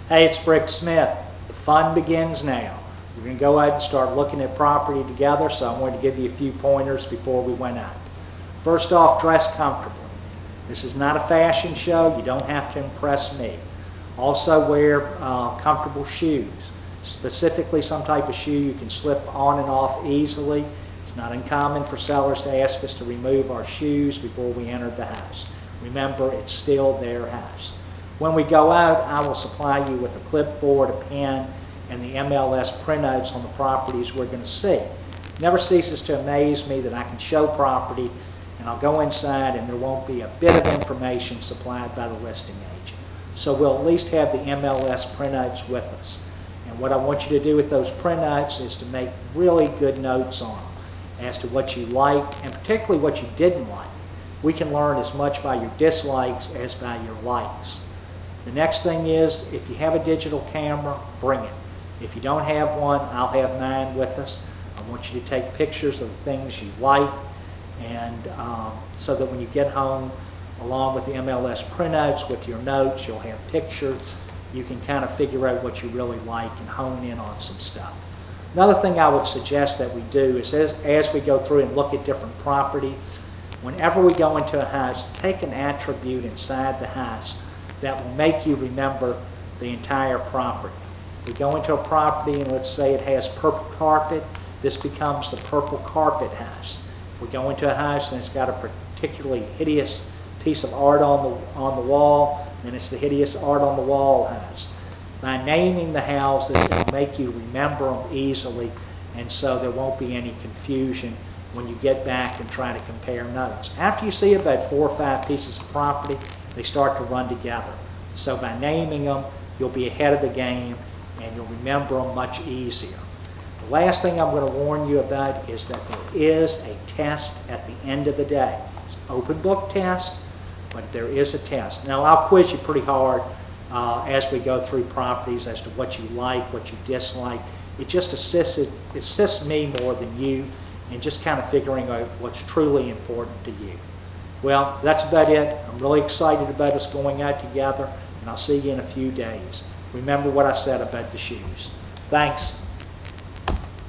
Hey, it's Rick Smith. The fun begins now. We're going to go out and start looking at property together, so I'm going to give you a few pointers before we went out. First off, dress comfortably. This is not a fashion show. You don't have to impress me. Also wear comfortable shoes, specifically some type of shoe you can slip on and off easily. It's not uncommon for sellers to ask us to remove our shoes before we enter the house. Remember, it's still their house. When we go out, I will supply you with a clipboard, a pen, and the MLS printouts on the properties we're going to see. It never ceases to amaze me that I can show property and I'll go inside and there won't be a bit of information supplied by the listing agent. So we'll at least have the MLS printouts with us. And what I want you to do with those printouts is to make really good notes on them as to what you liked and particularly what you didn't like. We can learn as much by your dislikes as by your likes. The next thing is, if you have a digital camera, bring it. If you don't have one, I'll have mine with us. I want you to take pictures of the things you like, and so that when you get home, along with the MLS printouts with your notes, you'll have pictures. You can kind of figure out what you really like and hone in on some stuff. Another thing I would suggest that we do is as we go through and look at different properties, whenever we go into a house, take an attribute inside the house that will make you remember the entire property. We go into a property and let's say it has purple carpet, this becomes the purple carpet house. If we go into a house and it's got a particularly hideous piece of art on the wall, then it's the hideous art on the wall house. By naming the houses, it'll make you remember them easily, and so there won't be any confusion when you get back and try to compare notes. After you see about 4 or 5 pieces of property, they start to run together. So by naming them, you'll be ahead of the game and you'll remember them much easier. The last thing I'm going to warn you about is that there is a test at the end of the day. It's an open book test, but there is a test. Now I'll quiz you pretty hard as we go through properties as to what you like, what you dislike. It just assists me more than you in just kind of figuring out what's truly important to you. Well, that's about it. I'm really excited about us going out together, and I'll see you in a few days. Remember what I said about the shoes. Thanks.